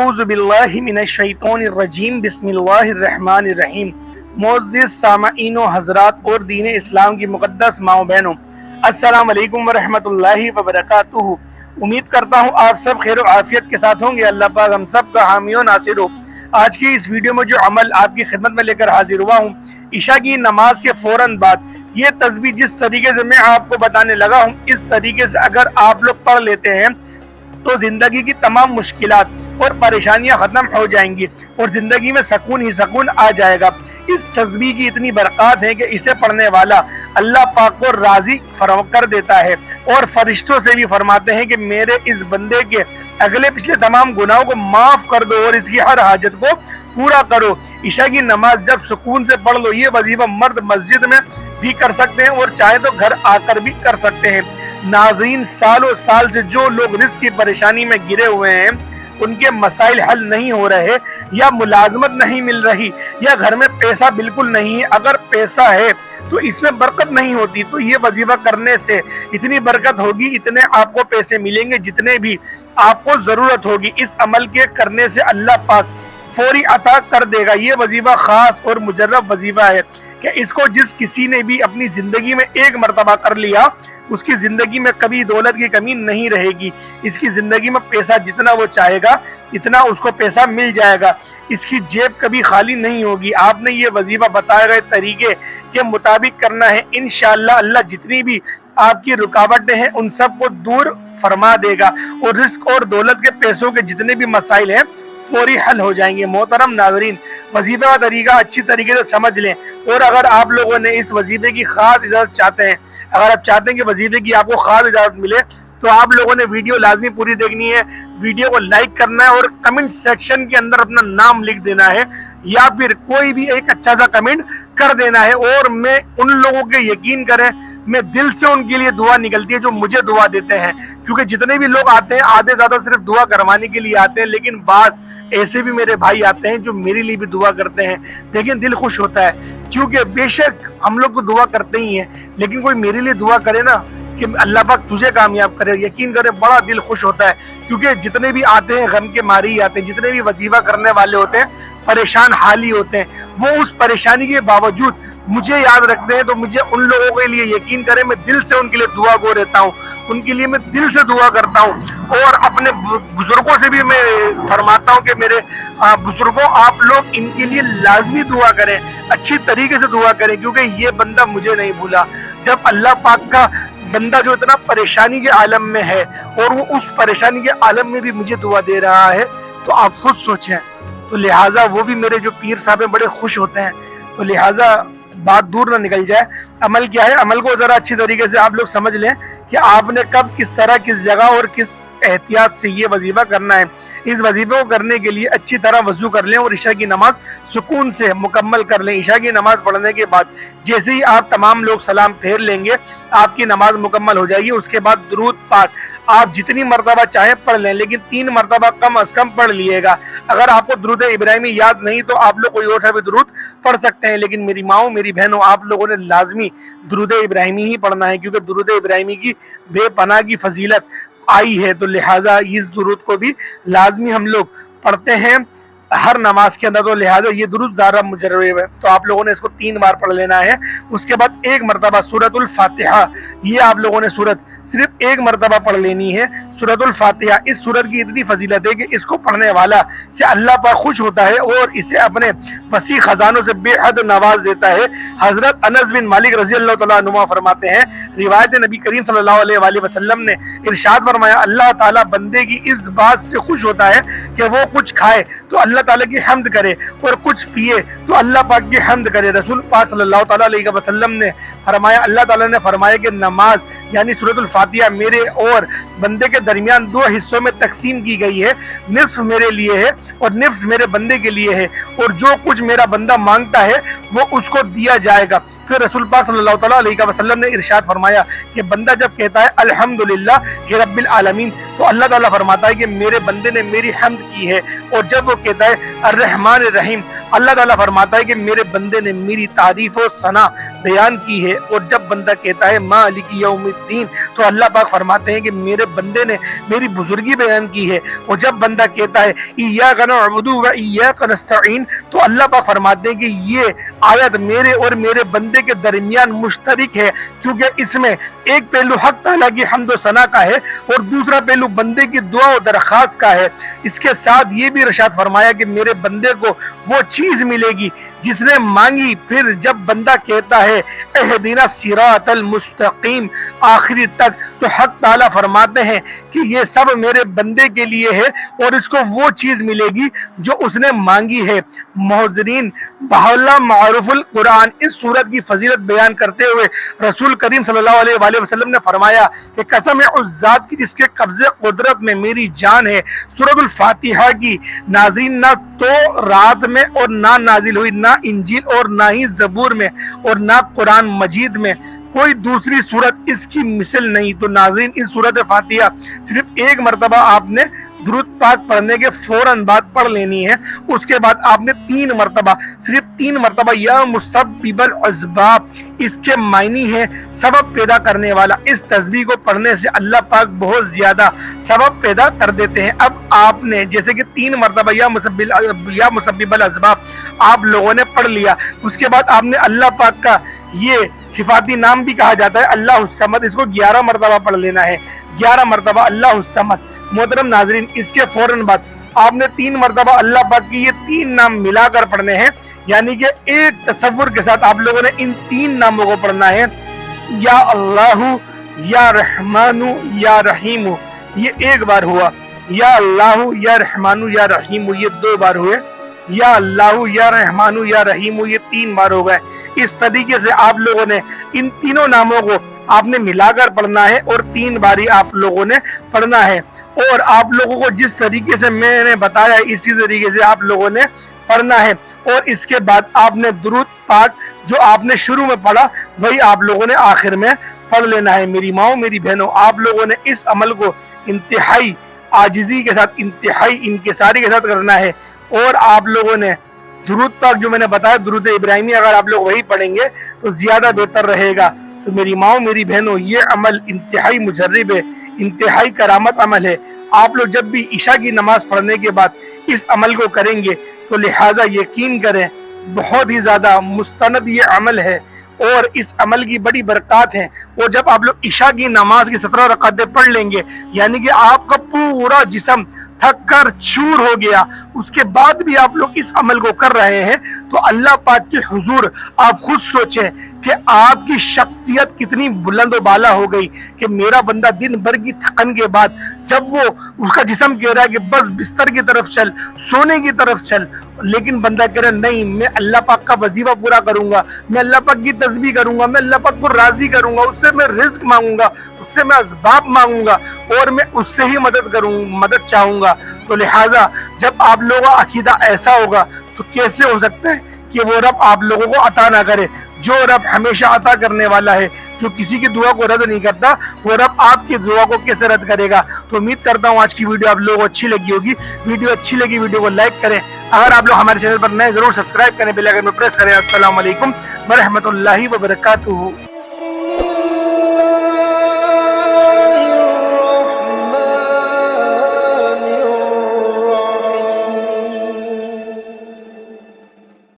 اعوذ باللہ من الشیطان الرجیم بسم اللہ الرحمن الرحیم۔ معزز سامعین و حضرات اور دین اسلام کی مقدس ماؤں بہنوں، السلام علیکم ورحمۃ اللہ وبرکاتہ۔ امید کرتا ہوں آپ سب خیر و عافیت کے ساتھ ہوں گے۔ اللہ پاک ہم سب کا حامی و ناصر ہو۔ آج کی اس ویڈیو میں جو عمل آپ کی خدمت میں لے کر حاضر ہوا ہوں، عشاء کی نماز کے فوراً بعد یہ تسبیح جس طریقے سے میں آپ کو بتانے لگا ہوں، اس طریقے سے اگر آپ لوگ پڑھ لیتے ہیں تو زندگی کی تمام مشکلات اور پریشانیاں ختم ہو جائیں گی اور زندگی میں سکون ہی سکون آ جائے گا۔ اس تسبیح کی اتنی برکات ہے کہ اسے پڑھنے والا اللہ پاک کو راضی کر دیتا ہے، اور فرشتوں سے بھی فرماتے ہیں کہ میرے اس بندے کے اگلے پچھلے تمام گناہوں کو معاف کر دو اور اس کی ہر حاجت کو پورا کرو۔ عشاء کی نماز جب سکون سے پڑھ لو، یہ وظیفہ مرد مسجد میں بھی کر سکتے ہیں اور چاہے تو گھر آ کر بھی کر سکتے ہیں۔ ناظرین، سالوں سال سے جو لوگ رزق کی پریشانی میں گرے ہوئے ہیں، ان کے مسائل حل نہیں ہو رہے، یا ملازمت نہیں مل رہی، یا گھر میں پیسہ بالکل نہیں ہے، اگر پیسہ ہے تو اس میں برکت نہیں ہوتی، تو یہ وظیفہ کرنے سے اتنی برکت ہوگی، اتنے آپ کو پیسے ملیں گے جتنے بھی آپ کو ضرورت ہوگی۔ اس عمل کے کرنے سے اللہ پاک فوری عطا کر دے گا۔ یہ وظیفہ خاص اور مجرب وظیفہ ہے کہ اس کو جس کسی نے بھی اپنی زندگی میں ایک مرتبہ کر لیا، اس کی زندگی میں کبھی دولت کی کمی نہیں رہے گی۔ اس کی زندگی میں پیسہ جتنا وہ چاہے گا اتنا اس کو پیسہ مل جائے گا، اس کی جیب کبھی خالی نہیں ہوگی۔ آپ نے یہ وظیفہ بتائے گئے طریقے کے مطابق کرنا ہے، انشاءاللہ اللہ جتنی بھی آپ کی رکاوٹیں ہیں ان سب کو دور فرما دے گا، اور رزق اور دولت کے پیسوں کے جتنے بھی مسائل ہیں فوری حل ہو جائیں گے۔ محترم ناظرین، وظیفے کا طریقہ اچھی طریقے سے سمجھ لیں، اور اگر آپ لوگوں نے اس وظیفے کی خاص اجازت چاہتے ہیں، اگر آپ چاہتے ہیں کہ وظیفے کی آپ کو خاص اجازت ملے، تو آپ لوگوں نے ویڈیو لازمی پوری دیکھنی ہے، ویڈیو کو لائک کرنا ہے اور کمنٹ سیکشن کے اندر اپنا نام لکھ دینا ہے، یا پھر کوئی بھی ایک اچھا سا کمنٹ کر دینا ہے۔ اور میں ان لوگوں کے یقین کریں، میں دل سے ان کے لیے دعا نکلتی ہے جو مجھے دعا دیتے ہیں، کیونکہ جتنے بھی لوگ آتے ہیں آدھے زیادہ صرف دعا کروانے کے لیے آتے ہیں، لیکن بعض ایسے بھی میرے بھائی آتے ہیں جو میرے لیے بھی دعا کرتے ہیں، لیکن دل خوش ہوتا ہے، کیونکہ بے شک ہم لوگ تو دعا کرتے ہی ہیں، لیکن کوئی میرے لیے دعا کرے نا کہ اللہ پاک تجھے کامیاب کرے، یقین کرے بڑا دل خوش ہوتا ہے، کیونکہ جتنے بھی آتے ہیں غم کے مارے ہی آتے ہیں، جتنے بھی وظیفہ کرنے والے ہوتے ہیں پریشان حالی ہوتے ہیں، وہ اس پریشانی کے باوجود مجھے یاد رکھتے ہیں، تو مجھے ان لوگوں کے لیے یقین کریں میں دل سے ان کے لیے دعا گو رہتا ہوں، ان کے لیے میں دل سے دعا کرتا ہوں، اور اپنے بزرگوں سے بھی میں فرماتا ہوں کہ میرے بزرگوں آپ لوگ ان کے لیے لازمی دعا کریں، اچھی طریقے سے دعا کریں، کیونکہ یہ بندہ مجھے نہیں بھولا۔ جب اللہ پاک کا بندہ جو اتنا پریشانی کے عالم میں ہے اور وہ اس پریشانی کے عالم میں بھی مجھے دعا دے رہا ہے، تو آپ خود سوچیں، تو لہٰذا وہ بھی میرے جو پیر صاحب ہیں بڑے خوش ہوتے ہیں، تو لہٰذا بات دور نہ نکل جائے۔ عمل کیا ہے، عمل کو ذرا اچھی طریقے سے آپ لوگ سمجھ لیں کہ آپ نے کب کس طرح کس جگہ اور کس احتیاط سے یہ وظیفہ کرنا ہے۔ اس وظیفے کو کرنے کے لیے اچھی طرح وضو کر لیں اور عشاء کی نماز سکون سے مکمل کر لیں۔ عشاء کی نماز پڑھنے کے بعد جیسے ہی آپ تمام لوگ سلام پھیر لیں گے، آپ کی نماز مکمل ہو جائے گی۔ اس کے بعد درود پاک آپ جتنی مرتبہ چاہیں پڑھ لیں، لیکن 3 مرتبہ کم از کم پڑھ لیے گا۔ اگر آپ کو درود ابراہیمی یاد نہیں تو آپ لوگ کوئی اور سا بھی درود پڑھ سکتے ہیں، لیکن میری ماؤں میری بہنوں، آپ لوگوں نے لازمی درود ابراہیمی ہی پڑھنا ہے، کیونکہ درود ابراہیمی کی بے پناہ کی فضیلت آئی ہے، تو لہٰذا اس درود کو بھی لازمی ہم لوگ پڑھتے ہیں ہر نماز کے اندر، تو لہٰذا یہ درود زیادہ مجرب ہے، تو آپ لوگوں نے اس کو 3 بار پڑھ لینا ہے۔ اس کے بعد 1 مرتبہ سورۃ الفاتحہ، یہ آپ لوگوں نے سورت صرف 1 مرتبہ پڑھ لینی ہے، سورۃ الفاتحہ۔ اس سورت کی اتنی فضیلت ہے کہ اس کو پڑھنے والا سے اللہ پاک خوش ہوتا ہے اور اسے اپنے وسیع خزانوں سے بے حد نواز دیتا ہے۔ حضرت انس بن مالک رضی اللہ تعالیٰ عنہ فرماتے ہیں، روایت نبی کریم صلی اللہ علیہ وآلہ وسلم نے ارشاد فرمایا، اللہ تعالیٰ بندے کی اس بات سے خوش ہوتا ہے کہ وہ کچھ کھائے تو اللہ تعالیٰ کی حمد کرے، اور کچھ پیے تو اللہ پاک کی حمد کرے۔ رسول پاک صلی اللہ تعالیٰ علیہ وسلم نے فرمایا، اللہ تعالیٰ نے فرمایا کہ نماز یعنی سورۃ الفاتحہ میرے اور بندے کے درمیان 2 حصوں میں تقسیم کی گئی ہے، نصف میرے لیے ہے اور نصف میرے بندے کے لیے ہے، اور جو کچھ میرا بندہ مانگتا ہے وہ اس کو دیا جائے گا۔ پھر رسول پاک صلی اللہ تعالیٰ علیہ وسلم نے ارشاد فرمایا کہ بندہ جب کہتا ہے الحمدللہ رب العالمین تو اللہ تعالیٰ فرماتا ہے کہ میرے بندے نے میری حمد کی ہے، اور جب وہ کہتا ہے الرحمن الرحیم اللہ تعالیٰ فرماتا ہے کہ میرے بندے نے میری تعریف و ثنا بیان کی ہے، اور جب بندہ کہتا ہے مالک یوم الدین تو اللہ پاک فرماتے ہیں کہ میرے بندے نے میری بزرگی بیان کی ہے، اور جب بندہ کہتا ہے ایاک نعبد و ایاک نستعین تو اللہ پاک فرماتے ہیں کہ یہ آیت میرے اور میرے بندے کے درمیان مشترک ہے، کیونکہ اس میں ایک پہلو حق تعالیٰ کی حمد و ثنا کا ہے اور دوسرا پہلو بندے کی دعا و درخواست کا ہے۔ اس کے ساتھ یہ بھی ارشاد فرمایا کہ میرے بندے کو وہ چیز ملے گی جس نے مانگی۔ پھر جب بندہ کہتا ہے اہدنا الصراط المستقیم آخری تک تو حق تعالیٰ فرماتے ہیں کہ یہ سب میرے بندے کے لیے ہے اور اس کو وہ چیز ملے گی جو اس نے مانگی ہے۔ محضرین بہاءاللہ معروف القرآن اس سورت کی فضیلت بیان کرتے ہوئے رسول کریم صلی اللہ علیہ وآلہ وسلم نے فرمایا کہ قسم ہے اس ذات کی جس کے قبضے قدرت میں میری جان ہے، سورۃ الفاتحہ کی نازلین نہ تو رات میں اور نہ نازل ہوئی، نہ انجیل اور نہ ہی زبور میں اور نہ قرآن مجید میں کوئی دوسری صورت اس کی مثل نہیں۔ تو ناظرین اس سورۃ فاتحہ صرف ایک مرتبہ آپ نے درود پاک پڑھنے کے فوراً بعد پڑھ لینی ہے، اس کے بعد آپ نے صرف تین مرتبہ یا مسبب الاسباب، اس کے معنی ہے سبب پیدا کرنے والا، اس تسبیح کو پڑھنے سے اللہ پاک بہت زیادہ سبب پیدا کر دیتے ہیں۔ اب آپ نے جیسے کہ 3 مرتبہ یا مسبب الاسباب آپ لوگوں نے پڑھ لیا، اس کے بعد آپ نے اللہ پاک کا یہ صفاتی نام بھی کہا جاتا ہے اللہ الصمد، اس کو 11 مرتبہ پڑھ لینا ہے، 11 مرتبہ اللہ الصمد۔ محترم ناظرین اس کے فوراً بعد آپ نے 3 مرتبہ اللہ پاک کی یہ 3 نام ملا کر پڑھنے ہیں، یعنی کہ ایک تصور کے ساتھ آپ لوگوں نے ان 3 ناموں کو پڑھنا ہے، یا اللہ یا رحمان یا رحیم، یہ ایک بار ہوا، یا اللہ یا رحمان یا رحیم یہ 2 بار ہوئے، یا اللہ یا رحمان یا رحیم یہ 3 بار ہو گئے۔ اس طریقے سے آپ لوگوں نے ان تینوں ناموں کو آپ نے ملا کر پڑھنا ہے اور 3 باری آپ لوگوں نے پڑھنا ہے، اور آپ لوگوں کو جس طریقے سے میں نے بتایا اسی طریقے سے آپ لوگوں نے پڑھنا ہے، اور اس کے بعد آپ نے درود پاک جو آپ نے شروع میں پڑھا وہی آپ لوگوں نے آخر میں پڑھ لینا ہے۔ میری ماؤں میری بہنوں، آپ لوگوں نے اس عمل کو انتہائی عاجزی کے ساتھ، انتہائی انکساری کے ساتھ کرنا ہے، اور آپ لوگوں نے درود پاک جو میں نے بتایا درود ابراہیمی اگر آپ لوگ وہی پڑھیں گے تو زیادہ بہتر رہے گا۔ تو میری ماؤں میری بہنوں، یہ عمل انتہائی مجرب ہے، انتہائی کرامت عمل ہے۔ آپ لوگ جب بھی عشاء کی نماز پڑھنے کے بعد اس عمل کو کریں گے تو لہٰذا یقین کریں بہت ہی زیادہ مستند یہ عمل ہے، اور اس عمل کی بڑی برکات ہیں۔ اور جب آپ لوگ عشاء کی نماز کی 17 رکعتیں پڑھ لیں گے، یعنی کہ آپ کا پورا جسم تھک کر چور ہو گیا، اس کے بعد بھی آپ لوگ اس عمل کو کر رہے ہیں، تو اللہ پاک کے حضور آپ خود سوچیں کہ آپ کی شخصیت کتنی بلند و بالا ہو گئی کہ میرا بندہ دن بھر کی تھکن کے بعد جب وہ اس کا جسم کہہ رہا ہے کہ بس بستر کی طرف چل، سونے کی طرف چل، لیکن بندہ کہہ رہا ہے نہیں میں اللہ پاک کا وظیفہ پورا کروں گا، میں اللہ پاک کی تسبیح کروں گا، میں اللہ پاک کو راضی کروں گا، اس سے میں رزق مانگوں گا، اس سے میں اسباب مانگوں گا، اور میں اس سے ہی مدد چاہوں گا۔ تو لہٰذا جب آپ لوگوں کا عقیدہ ایسا ہوگا تو کیسے ہو سکتا ہے کہ وہ رب آپ لوگوں کو عطا نہ کرے؟ جو رب ہمیشہ عطا کرنے والا ہے، جو کسی کی دعا کو رد نہیں کرتا، وہ رب آپ کی دعا کو کیسے رد کرے گا؟ تو امید کرتا ہوں آج کی ویڈیو آپ لوگوں کو اچھی لگی ہوگی۔ ویڈیو اچھی لگی ویڈیو کو لائک کریں، اگر آپ لوگ ہمارے چینل پر نئے ضرور سبسکرائب کریں، بیل آئیکن میں پریس کریں۔ السلام علیکم ورحمۃ اللہ وبرکاتہ۔